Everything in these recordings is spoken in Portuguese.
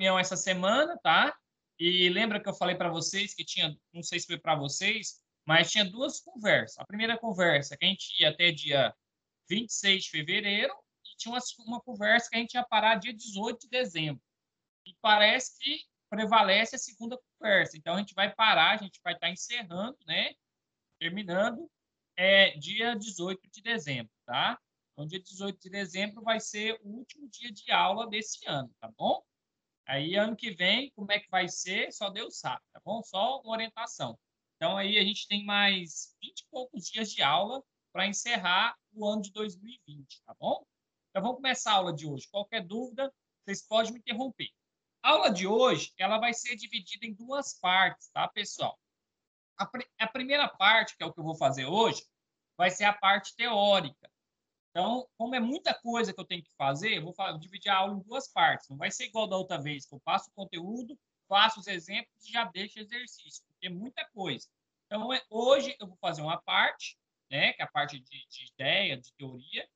reunião essa semana, tá? E lembra que eu falei para vocês que tinha, não sei se foi para vocês, mas tinha duas conversas. A primeira conversa que a gente ia até dia 26 de fevereiro e tinha uma conversa que a gente ia parar dia 18 de dezembro. E parece que prevalece a segunda conversa. Então, a gente vai parar, a gente vai estar encerrando, né? Terminando, dia 18 de dezembro, tá? Então, dia 18 de dezembro vai ser o último dia de aula desse ano, tá bom? Aí, ano que vem, como é que vai ser? Só Deus sabe, tá bom? Só uma orientação. Então, aí a gente tem mais 20 e poucos dias de aula para encerrar o ano de 2020, tá bom? Então, vamos começar a aula de hoje. Qualquer dúvida, vocês podem me interromper. A aula de hoje, ela vai ser dividida em duas partes, tá, pessoal? A primeira parte, que é o que eu vou fazer hoje, vai ser a parte teórica. Então, como é muita coisa que eu tenho que fazer, eu vou dividir a aula em duas partes. Não vai ser igual da outra vez, que eu passo o conteúdo, faço os exemplos e já deixo exercício, porque é muita coisa. Então, hoje eu vou fazer uma parte, né, que é a parte de ideia, de teoria,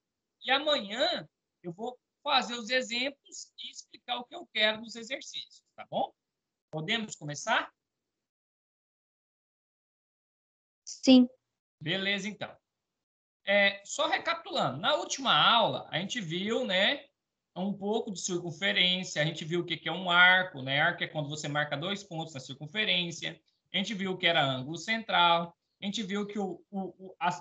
e amanhã eu vou fazer os exemplos e explicar o que eu quero nos exercícios, tá bom? Podemos começar? Sim. Beleza, então. Só recapitulando, na última aula a gente viu, né, um pouco de circunferência, a gente viu o que é um arco, né? Arco é quando você marca 2 pontos na circunferência. A gente viu o que era ângulo central. A gente viu que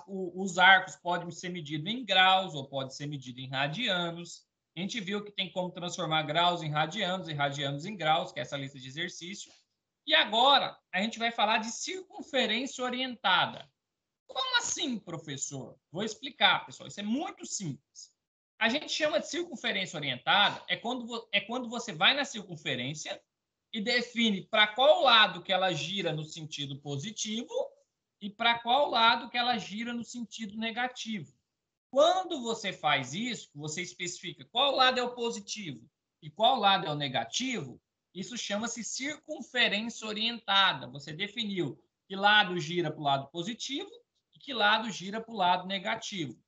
os arcos podem ser medidos em graus ou pode ser medido em radianos. A gente viu que tem como transformar graus em radianos e radianos em graus, que é essa lista de exercício. E agora a gente vai falar de circunferência orientada. Como assim, professor? Vou explicar, pessoal. Isso é muito simples. A gente chama de circunferência orientada quando você vai na circunferência e define para qual lado que ela gira no sentido positivo e para qual lado que ela gira no sentido negativo. Quando você faz isso, você especifica qual lado é o positivo e qual lado é o negativo, isso chama-se circunferência orientada. Você definiu que lado gira para o lado positivo e que lado gira para o lado negativo.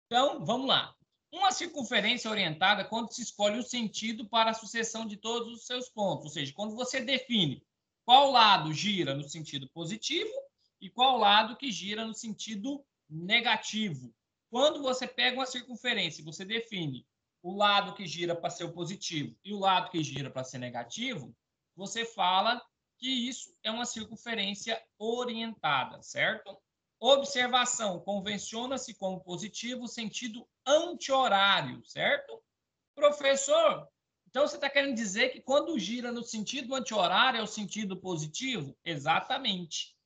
Então, vamos lá. Uma circunferência orientada é quando se escolhe o sentido para a sucessão de todos os seus pontos, ou seja, quando você define qual lado gira no sentido positivo e qual lado que gira no sentido negativo. Quando você pega uma circunferência e você define o lado que gira para ser o positivo e o lado que gira para ser negativo, você fala que isso é uma circunferência orientada, certo? Observação, convenciona-se como positivo o sentido anti-horário, certo? Professor, então você está querendo dizer que quando gira no sentido anti-horário é o sentido positivo? Exatamente.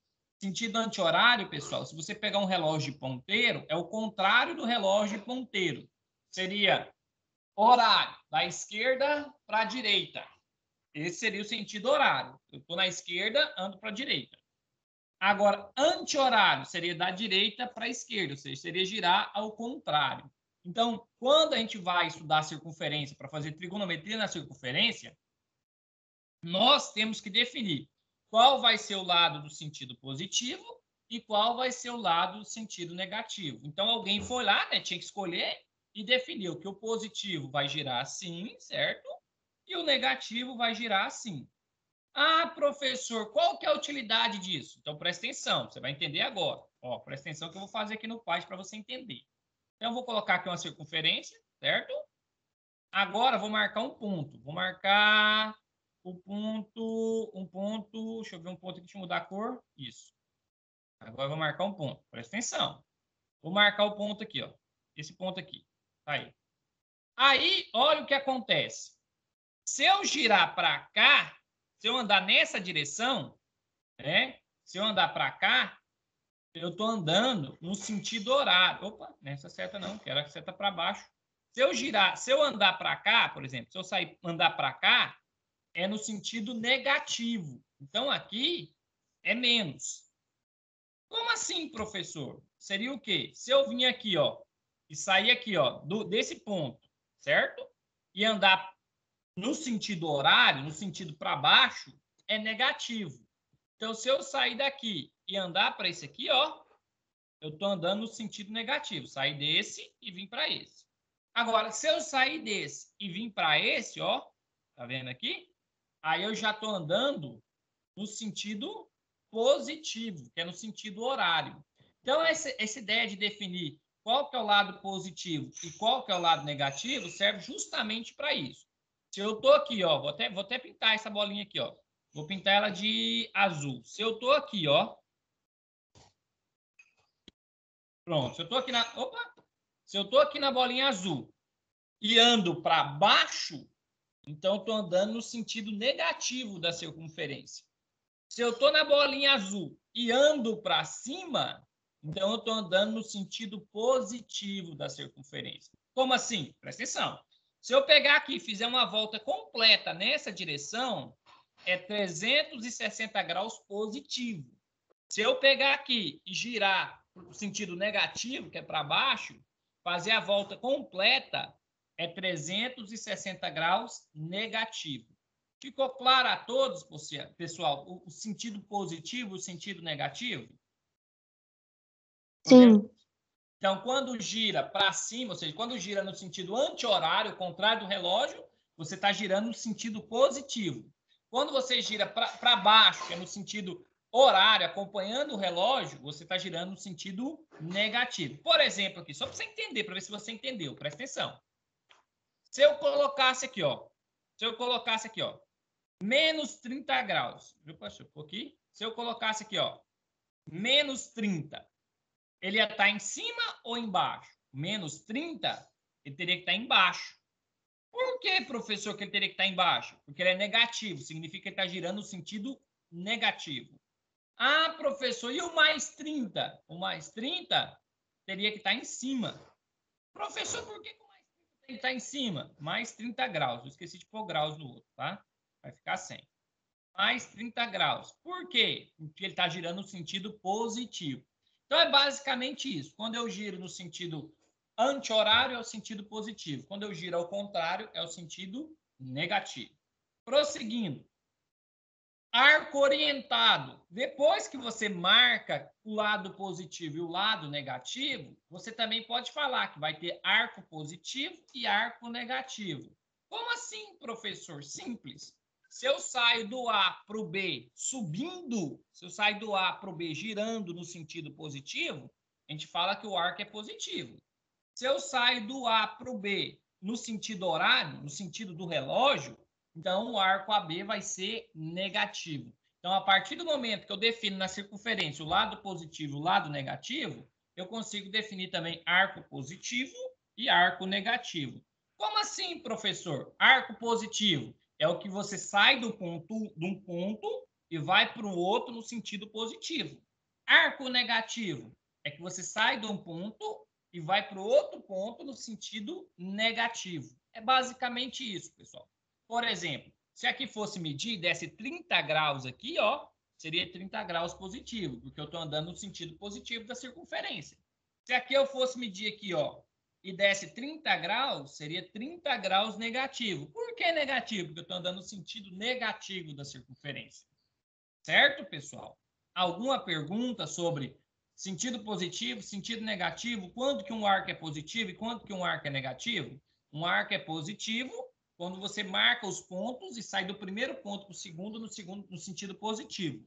Sentido anti-horário, pessoal, se você pegar um relógio de ponteiro, é o contrário do relógio de ponteiro. Seria horário, da esquerda para a direita. Esse seria o sentido horário. Eu estou na esquerda, ando para a direita. Agora, anti-horário seria da direita para a esquerda, ou seja, seria girar ao contrário. Então, quando a gente vai estudar circunferência para fazer trigonometria na circunferência, nós temos que definir qual vai ser o lado do sentido positivo e qual vai ser o lado do sentido negativo. Então, alguém foi lá, né, tinha que escolher e definiu que o positivo vai girar assim, certo? E o negativo vai girar assim. Ah, professor, qual que é a utilidade disso? Então, presta atenção, você vai entender agora. Ó, presta atenção que eu vou fazer aqui no PAS para você entender. Então, eu vou colocar aqui uma circunferência, certo? Agora, vou marcar um ponto. Vou marcar um ponto, deixa eu ver um ponto aqui, deixa eu mudar a cor. Isso. Agora, eu vou marcar um ponto. Presta atenção. Vou marcar o ponto aqui, ó. Esse ponto aqui. Tá aí. Aí, olha o que acontece. Se eu girar para cá, se eu andar nessa direção, né? Se eu andar para cá, eu estou andando no sentido horário. Opa, nessa seta não, quero a seta para baixo. Se eu andar para cá, por exemplo, se eu sair andar para cá, é no sentido negativo. Então aqui é menos. Como assim, professor? Seria o quê? Se eu vir aqui, ó, e sair aqui, ó, desse ponto, certo? E andar no sentido horário, no sentido para baixo, é negativo. Então, se eu sair daqui e andar para esse aqui, ó, eu estou andando no sentido negativo. Sair desse e vir para esse. Agora, se eu sair desse e vir para esse, ó, tá vendo aqui? aí eu já estou andando no sentido positivo, que é no sentido horário. Então, essa ideia de definir qual que é o lado positivo e qual que é o lado negativo serve justamente para isso. Se eu estou aqui, ó, vou até pintar essa bolinha aqui, ó. Vou pintar ela de azul. Se eu estou aqui, ó. Pronto. Se eu estou aqui na... Opa! Se eu estou aqui na bolinha azul e ando para baixo, então estou andando no sentido negativo da circunferência. Se eu estou na bolinha azul e ando para cima, então eu estou andando no sentido positivo da circunferência. Como assim? Presta atenção. Se eu pegar aqui e fizer uma volta completa nessa direção, é 360 graus positivo. Se eu pegar aqui e girar no sentido negativo, que é para baixo, fazer a volta completa, é 360 graus negativo. Ficou claro a todos, pessoal, o sentido positivo e o sentido negativo? Sim. Então, quando gira para cima, ou seja, quando gira no sentido anti-horário, ao contrário do relógio, você está girando no sentido positivo. Quando você gira para baixo, que é no sentido horário, acompanhando o relógio, você está girando no sentido negativo. Por exemplo, aqui, só para você entender, para ver se você entendeu, presta atenção. Se eu colocasse aqui, ó, menos 30 graus. Aqui. Se eu colocasse aqui, ó, menos 30, ele ia estar em cima ou embaixo? Menos 30, ele teria que estar embaixo. Por que, professor, que ele teria que estar embaixo? Porque ele é negativo, significa que ele está girando no sentido negativo. Ah, professor, e o mais 30? O mais 30 teria que estar em cima. Professor, por que o mais 30 tem que estar em cima? Mais 30 graus. Eu esqueci de pôr graus no outro, tá? Vai ficar 100. Mais 30 graus. Por quê? Porque ele está girando no sentido positivo. Então, é basicamente isso. Quando eu giro no sentido anti-horário, é o sentido positivo. Quando eu giro ao contrário, é o sentido negativo. Prosseguindo. Arco orientado. Depois que você marca o lado positivo e o lado negativo, você também pode falar que vai ter arco positivo e arco negativo. Como assim, professor? Simples. Se eu saio do A para o B subindo, se eu saio do A para o B girando no sentido positivo, a gente fala que o arco é positivo. Se eu saio do A para o B no sentido horário, no sentido do relógio, então o arco AB vai ser negativo. Então, a partir do momento que eu defino na circunferência o lado positivo e o lado negativo, eu consigo definir também arco positivo e arco negativo. Como assim, professor? Arco positivo é o que você sai de um ponto e vai para o outro no sentido positivo. Arco negativo é que você sai de um ponto e vai para o outro ponto no sentido negativo. É basicamente isso, pessoal. Por exemplo, se aqui fosse medir e desse 30 graus aqui, ó, seria 30 graus positivo, porque eu estou andando no sentido positivo da circunferência. Se aqui eu fosse medir aqui, ó, e desse 30 graus, seria 30 graus negativo. Por que negativo? Porque eu estou andando no sentido negativo da circunferência. Certo, pessoal? Alguma pergunta sobre sentido positivo, sentido negativo? Quando que um arco é positivo e quando que um arco é negativo? Um arco é positivo quando você marca os pontos e sai do primeiro ponto para o segundo no sentido positivo.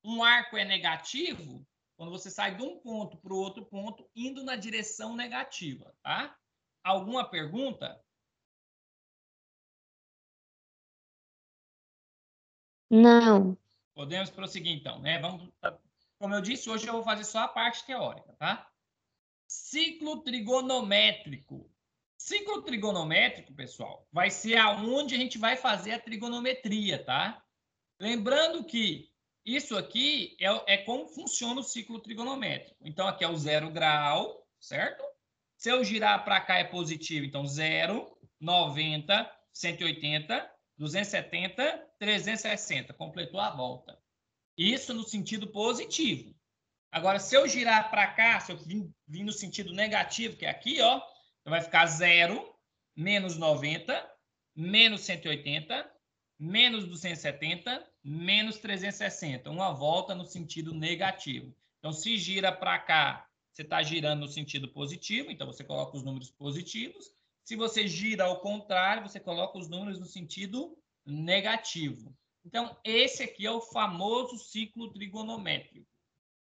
Um arco é negativo quando você sai de um ponto para o outro ponto indo na direção negativa, tá? Alguma pergunta? Não. Podemos prosseguir, então, né? Como eu disse, hoje eu vou fazer só a parte teórica, tá? Ciclo trigonométrico. Ciclo trigonométrico, pessoal, vai ser aonde a gente vai fazer a trigonometria, tá? Lembrando que isso aqui é como funciona o ciclo trigonométrico. Então, aqui é o 0 grau, certo? Se eu girar para cá é positivo, então 0, 90, 180, 270, 360. Completou a volta. Isso no sentido positivo. Agora, se eu girar para cá, se eu vir no sentido negativo, que é aqui, ó, vai ficar 0, menos 90, menos 180, menos 270, menos 360. Uma volta no sentido negativo. Então, se gira para cá, você está girando no sentido positivo, então você coloca os números positivos. Se você gira ao contrário, você coloca os números no sentido negativo. Então, esse aqui é o famoso ciclo trigonométrico. O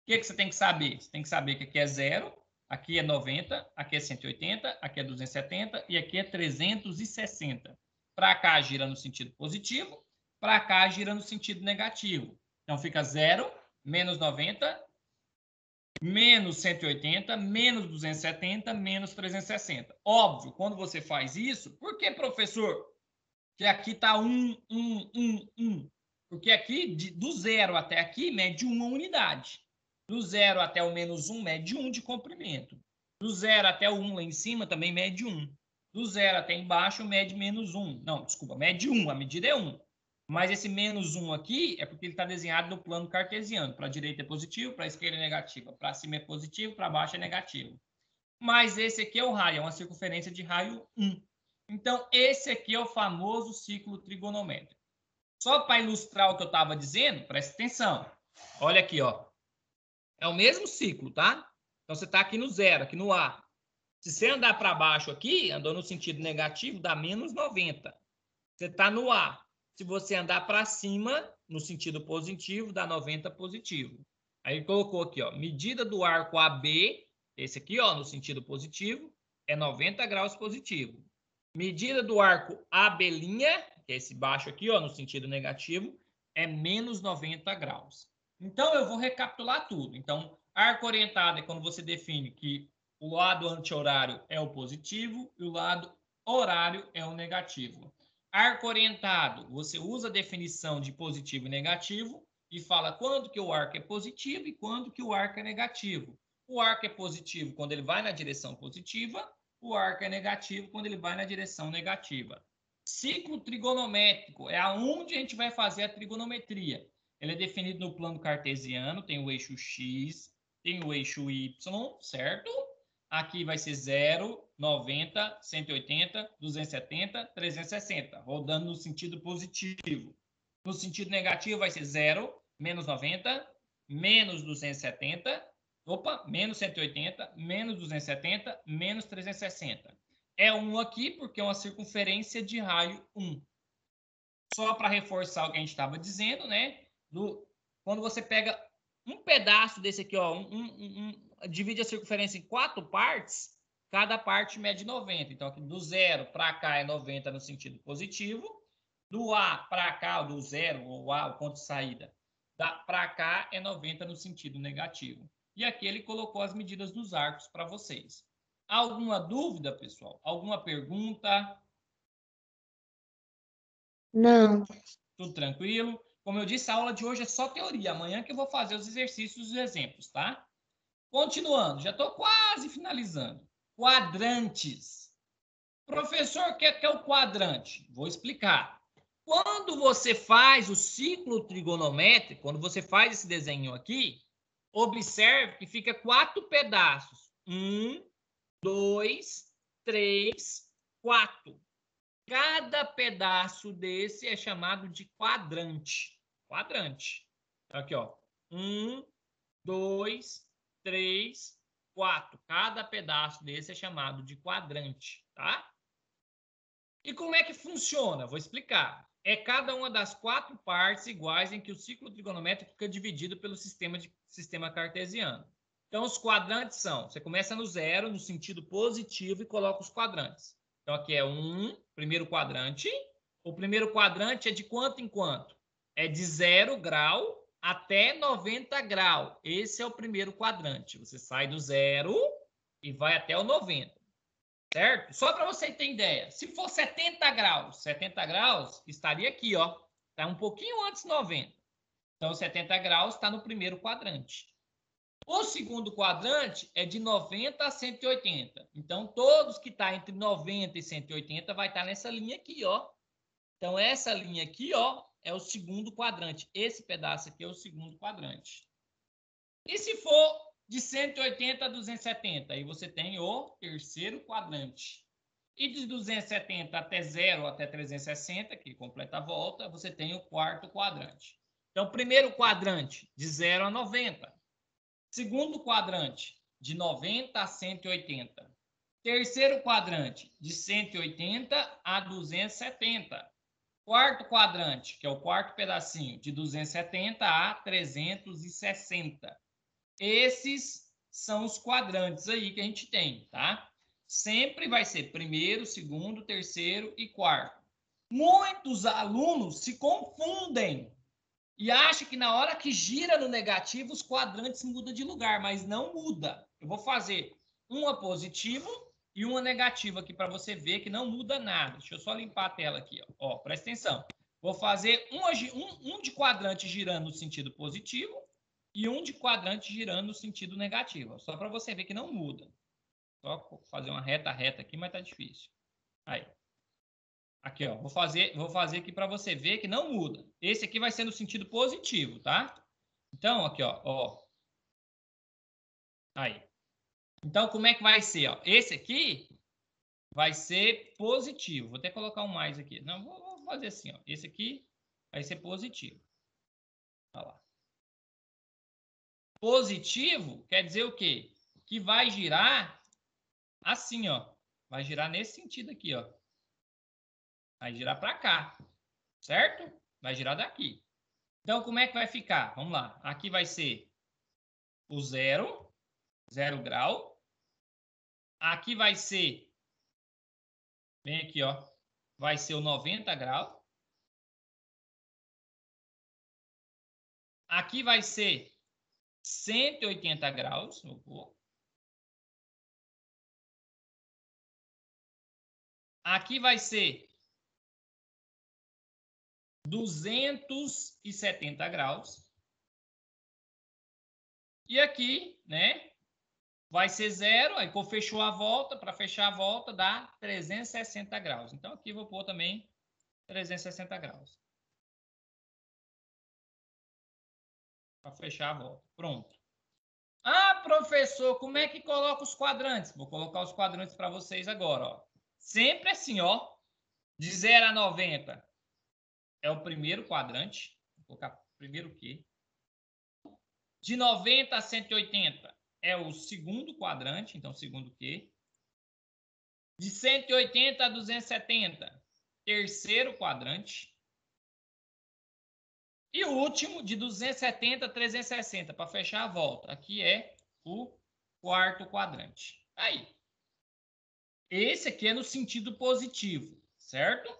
que você tem que saber? Você tem que saber que aqui é 0, aqui é 90, aqui é 180, aqui é 270 e aqui é 360. Para cá gira no sentido positivo, para cá gira no sentido negativo. Então, fica 0, menos 90, menos 180, menos 270, menos 360. Óbvio, quando você faz isso, por que, professor? Que aqui está 1, 1, 1, 1. Porque aqui, do 0 até aqui, mede 1 unidade. Do 0 até o menos 1, mede 1 de comprimento. Do 0 até o 1 lá em cima, também mede 1. Do 0 até embaixo, mede menos 1. Não, desculpa, mede 1, a medida é 1. Mas esse menos 1 aqui é porque ele está desenhado no plano cartesiano. Para a direita é positivo, para a esquerda é negativa. Para cima é positivo, para baixo é negativo. Mas esse aqui é o raio, é uma circunferência de raio 1. Então, esse aqui é o famoso ciclo trigonométrico. Só para ilustrar o que eu estava dizendo, presta atenção. Olha aqui, ó. É o mesmo ciclo, tá? Então, você está aqui no 0, aqui no A. Se você andar para baixo aqui, andou no sentido negativo, dá menos 90. Você está no A. Se você andar para cima, no sentido positivo, dá 90 positivo. Aí colocou aqui, ó, medida do arco AB, esse aqui, ó, no sentido positivo, é 90 graus positivo. Medida do arco AB', que é esse baixo aqui, ó, no sentido negativo, é menos 90 graus. Então, eu vou recapitular tudo. Então, arco orientado é quando você define que o lado anti-horário é o positivo e o lado horário é o negativo. Arco orientado, você usa a definição de positivo e negativo e fala quando que o arco é positivo e quando que o arco é negativo. O arco é positivo quando ele vai na direção positiva, o arco é negativo quando ele vai na direção negativa. Ciclo trigonométrico é aonde a gente vai fazer a trigonometria. Ele é definido no plano cartesiano, tem o eixo X, tem o eixo Y, certo? Aqui vai ser 0, 90, 180, 270, 360, rodando no sentido positivo. No sentido negativo vai ser 0, menos 90, menos 270, menos 180, menos 270, menos 360. É 1 aqui porque é uma circunferência de raio 1. Só para reforçar o que a gente estava dizendo, né? Quando você pega um pedaço desse aqui, ó, divide a circunferência em 4 partes, cada parte mede 90. Então, aqui do 0 para cá é 90 no sentido positivo, do A para cá, do 0, o A, o ponto de saída, para cá é 90 no sentido negativo. E aqui ele colocou as medidas dos arcos para vocês. Alguma dúvida, pessoal? Alguma pergunta? Não. Tudo tranquilo? Como eu disse, a aula de hoje é só teoria. Amanhã que eu vou fazer os exercícios e os exemplos, tá? Continuando, já estou quase finalizando. Quadrantes. Professor, o que é o quadrante? Vou explicar. Quando você faz o ciclo trigonométrico, quando você faz esse desenho aqui, observe que fica 4 pedaços. 1, 2, 3, 4. Cada pedaço desse é chamado de quadrante. Quadrante. Aqui, ó. 1, 2, 3, 4. Cada pedaço desse é chamado de quadrante, tá? E como é que funciona? Vou explicar. É cada uma das 4 partes iguais em que o ciclo trigonométrico fica dividido pelo sistema cartesiano. Então, os quadrantes são, você começa no 0, no sentido positivo, e coloca os quadrantes. Então, aqui é primeiro quadrante. O primeiro quadrante é de quanto em quanto? É de 0 grau até 90 graus. Esse é o primeiro quadrante. Você sai do 0 e vai até o 90. Certo? Só para você ter ideia. Se for 70 graus estaria aqui, ó. Está um pouquinho antes de 90. Então, 70 graus está no primeiro quadrante. O segundo quadrante é de 90 a 180. Então, todos que estão entre 90 e 180 vai estar nessa linha aqui, ó. Então, essa linha aqui, ó, é o segundo quadrante. Esse pedaço aqui é o segundo quadrante. E se for de 180 a 270, aí você tem o terceiro quadrante. E de 270 até 0 até 360, que completa a volta, você tem o quarto quadrante. Então, primeiro quadrante, de 0 a 90. Segundo quadrante, de 90 a 180. Terceiro quadrante, de 180 a 270. Quarto quadrante, que é o quarto pedacinho, de 270 a 360. Esses são os quadrantes aí que a gente tem, tá? Sempre vai ser primeiro, segundo, terceiro e quarto. Muitos alunos se confundem e acham que na hora que gira no negativo, os quadrantes mudam de lugar, mas não muda. Eu vou fazer uma positivo e uma negativa aqui para você ver que não muda nada. Deixa eu só limpar a tela aqui. Ó, presta atenção. Vou fazer um de quadrante girando no sentido positivo e um de quadrante girando no sentido negativo. Só para você ver que não muda. Só fazer uma reta aqui, mas tá difícil. Aí. Aqui, ó. Vou fazer aqui para você ver que não muda. Esse aqui vai ser no sentido positivo, tá? Então, aqui, ó. Aí. Então, como é que vai ser, ó? Esse aqui vai ser positivo. Vou até colocar um mais aqui. Não, vou fazer assim, ó. Esse aqui vai ser positivo. Olha lá. Positivo quer dizer o quê? Que vai girar assim, ó. Vai girar nesse sentido aqui, ó. Vai girar para cá, certo? Vai girar daqui. Então, como é que vai ficar? Vamos lá. Aqui vai ser o 0 grau. Aqui vai ser, vem aqui, ó. Vai ser o 90 graus. Aqui vai ser 180 graus. Aqui vai ser 270 graus. E aqui, né, vai ser 0. Aí, quando fechou a volta, para fechar a volta, dá 360 graus. Então, aqui vou pôr também 360 graus. Para fechar a volta. Pronto. Ah, professor, como é que coloca os quadrantes? Vou colocar os quadrantes para vocês agora, ó. Sempre assim, ó. De 0 a 90 é o primeiro quadrante. Vou colocar primeiro o quê? De 90 a 180 é o segundo quadrante, então segundo Q. De 180 a 270, terceiro quadrante. E o último, de 270 a 360, para fechar a volta. Aqui é o quarto quadrante. Aí. Esse aqui é no sentido positivo, certo?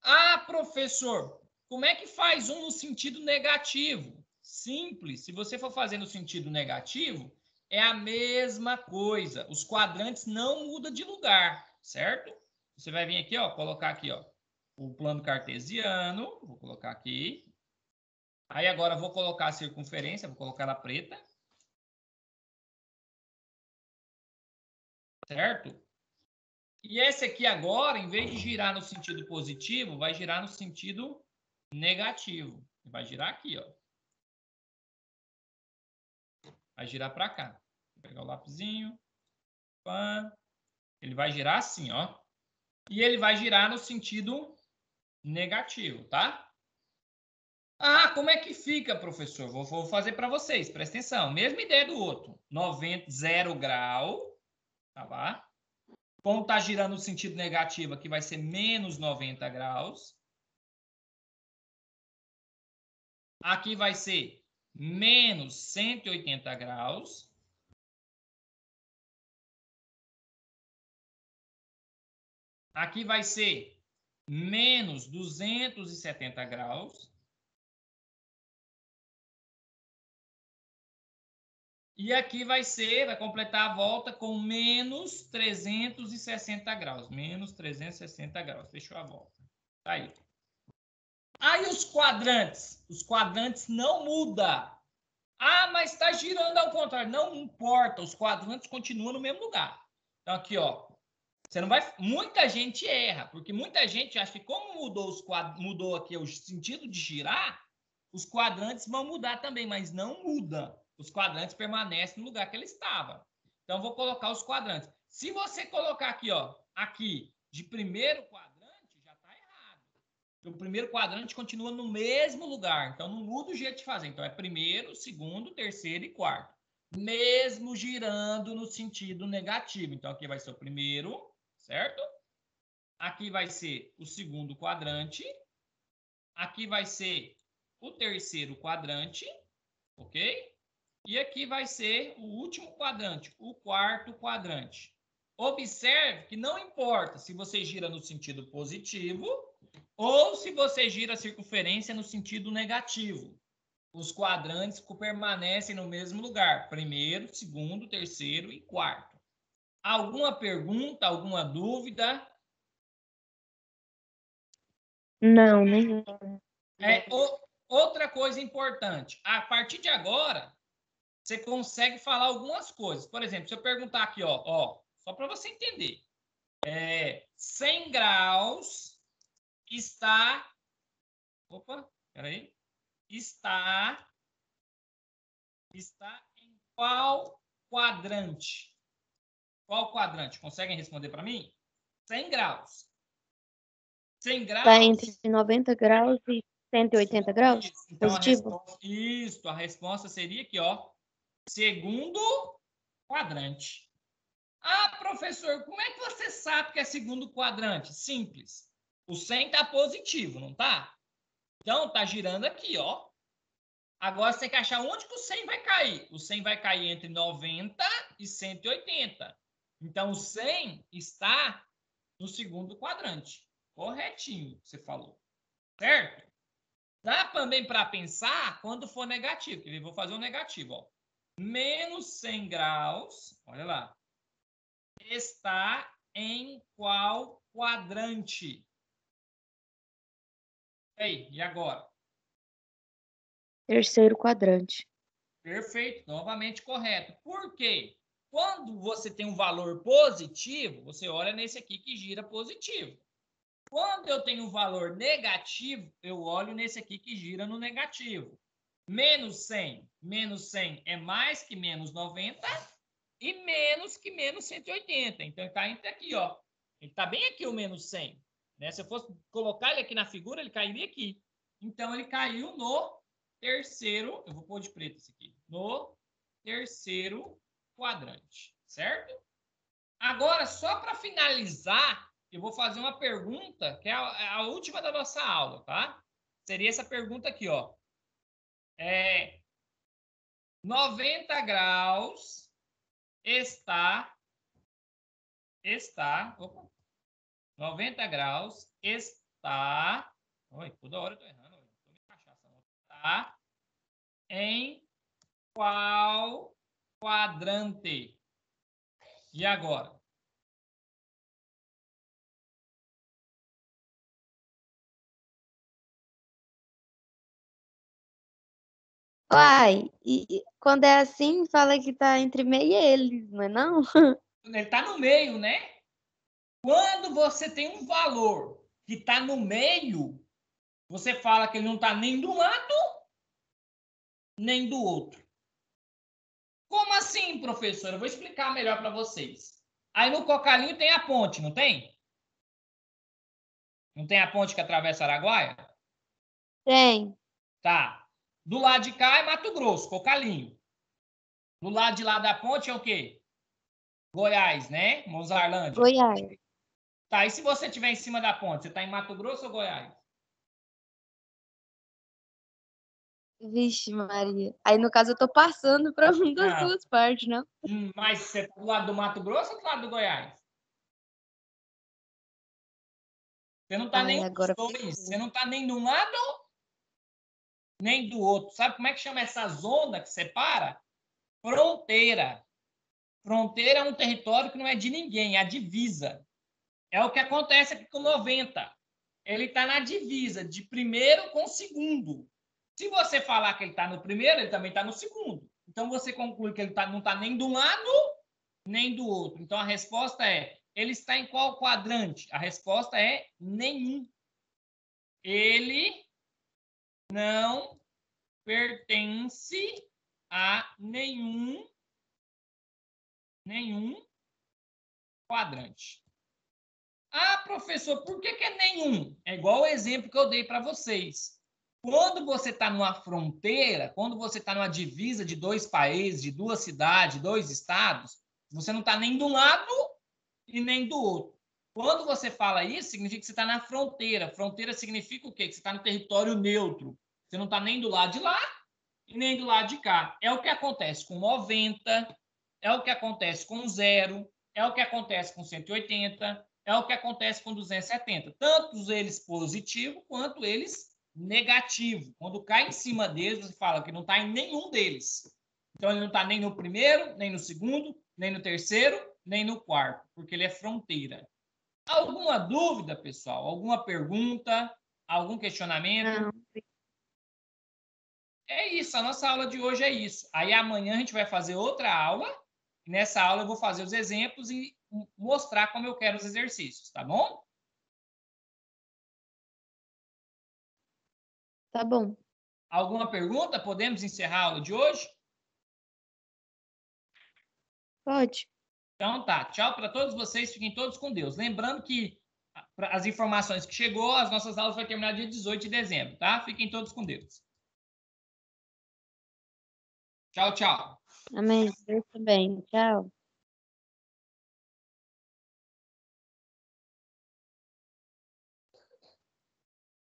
Ah, professor, como é que faz um no sentido negativo? Simples. Se você for fazer no sentido negativo, é a mesma coisa. Os quadrantes não mudam de lugar, certo? Você vai vir aqui, ó, colocar aqui, ó, o plano cartesiano. Vou colocar aqui. Aí agora vou colocar a circunferência, vou colocar ela preta. Certo? E esse aqui agora, em vez de girar no sentido positivo, vai girar no sentido negativo. Vai girar aqui, ó. Vai girar para cá. Vou pegar o lapisinho. Pã. Ele vai girar assim, ó. E ele vai girar no sentido negativo, tá? Ah, como é que fica, professor? Vou fazer para vocês, presta atenção. Mesma ideia do outro. 0 grau, tá lá? Como está girando no sentido negativo, aqui vai ser menos 90 graus. Aqui vai ser menos 180 graus. Aqui vai ser menos 270 graus. E aqui vai completar a volta com menos 360 graus. Menos 360 graus. Fechou a volta. Tá aí. Aí os quadrantes. Os quadrantes não mudam. Ah, mas está girando ao contrário. Não importa. Os quadrantes continuam no mesmo lugar. Então aqui, ó. Você não vai. Muita gente erra, porque muita gente acha que como mudou aqui o sentido de girar, os quadrantes vão mudar também, mas não muda. Os quadrantes permanecem no lugar que ele estava. Então vou colocar os quadrantes. Se você colocar aqui, ó, aqui de primeiro quadrante, já está errado. O primeiro quadrante continua no mesmo lugar, então não muda o jeito de fazer. Então é primeiro, segundo, terceiro e quarto. Mesmo girando no sentido negativo. Então aqui vai ser o primeiro, certo? Aqui vai ser o segundo quadrante. aqui vai ser o terceiro quadrante, ok? E aqui vai ser o último quadrante, o quarto quadrante. Observe que não importa se você gira no sentido positivo ou se você gira a circunferência no sentido negativo. Os quadrantes permanecem no mesmo lugar. Primeiro, segundo, terceiro e quarto. Alguma pergunta, alguma dúvida? Não, nenhum. Outra coisa importante. A partir de agora, você consegue falar algumas coisas. Por exemplo, se eu perguntar aqui, ó só para você entender. 100 graus está... Opa, peraí. Está em qual quadrante? Qual quadrante? Conseguem responder para mim? 100 graus. 100 graus... Está entre 90 graus e 180 graus? Isso. Então, Positivo? a resposta seria aqui, ó. Segundo quadrante. Ah, professor, como é que você sabe que é segundo quadrante? Simples. O 100 está positivo, não tá? Então, tá girando aqui, ó. Agora, você tem que achar onde que o 100 vai cair. O 100 vai cair entre 90 e 180. Então, o 100 está no segundo quadrante. Corretinho, você falou. Certo? Dá também para pensar quando for negativo. Eu vou fazer um negativo, ó. Menos 100 graus, olha lá, está em qual quadrante? E agora? Terceiro quadrante. Perfeito, novamente correto. Por quê? Quando você tem um valor positivo, você olha nesse aqui que gira positivo. Quando eu tenho um valor negativo, eu olho nesse aqui que gira no negativo. Menos 100. Menos 100 é mais que menos 90 e menos que menos 180. Então, ele está entre aqui, ó. Ele está bem aqui o menos 100. Né? Se eu fosse colocar ele aqui na figura, ele cairia aqui. Então, ele caiu no terceiro... Eu vou pôr de preto esse aqui. No terceiro quadrante. Certo? Agora, só para finalizar, eu vou fazer uma pergunta, que é a última da nossa aula, tá? Seria essa pergunta aqui, ó. 90 graus está... Opa, 90 graus está... Oi, toda hora eu tô errando. Tô me cachaçando. Está em qual quadrante? E agora? Uai, e quando é assim, fala que tá entre meio eles, não é não? Ele está no meio, né? Quando você tem um valor que está no meio, você fala que ele não está nem do lado, nem do outro. Como assim, professora? Eu vou explicar melhor para vocês. Aí no Cocalinho tem a ponte, não tem? Não tem a ponte que atravessa Araguaia? Tem. Tá. Do lado de cá é Mato Grosso, Cocalinho. Do lado de lá da ponte é o quê? Goiás, né? Mozarlândia. Goiás. Tá, e se você estiver em cima da ponte, você está em Mato Grosso ou Goiás? Vixe, Maria. Aí, no caso, eu tô passando para uma das Não. duas partes, não? Mas você está do lado do Mato Grosso ou do lado do Goiás? Você não está Ai, nem dos agora dois. Você não está nem de um lado, nem do outro. Sabe como é que chama essa zona que separa? Fronteira. Fronteira é um território que não é de ninguém, é a divisa. É o que acontece aqui com 90. Ele está na divisa de primeiro com segundo. Se você falar que ele está no primeiro, ele também está no segundo. Então, você conclui que ele não está nem de um lado, nem do outro. Então, a resposta é, ele está em qual quadrante? A resposta é nenhum. Ele não pertence a nenhum quadrante. Ah, professor, por que é nenhum? É igual o exemplo que eu dei para vocês. Quando você está numa fronteira, quando você está numa divisa de dois países, de duas cidades, dois estados, você não está nem de um lado e nem do outro. Quando você fala isso, significa que você está na fronteira. Fronteira significa o quê? Que você está no território neutro. Você não está nem do lado de lá e nem do lado de cá. É o que acontece com 90, é o que acontece com 0, é o que acontece com 180, é o que acontece com 270. Tanto eles positivos quanto eles negativos. Quando cai em cima deles, você fala que não está em nenhum deles. Então, ele não está nem no primeiro, nem no segundo, nem no terceiro, nem no quarto, porque ele é fronteira. Alguma dúvida, pessoal? Alguma pergunta? Algum questionamento? Não. É isso, a nossa aula de hoje é isso. Aí amanhã a gente vai fazer outra aula. E nessa aula eu vou fazer os exemplos e mostrar como eu quero os exercícios, tá bom? Tá bom. Alguma pergunta? Podemos encerrar a aula de hoje? Pode. Então tá, tchau para todos vocês, fiquem todos com Deus. Lembrando que as informações que chegou, as nossas aulas vão terminar dia 18 de dezembro, tá? Fiquem todos com Deus. Tchau, tchau. Amém. Deus também. Tchau.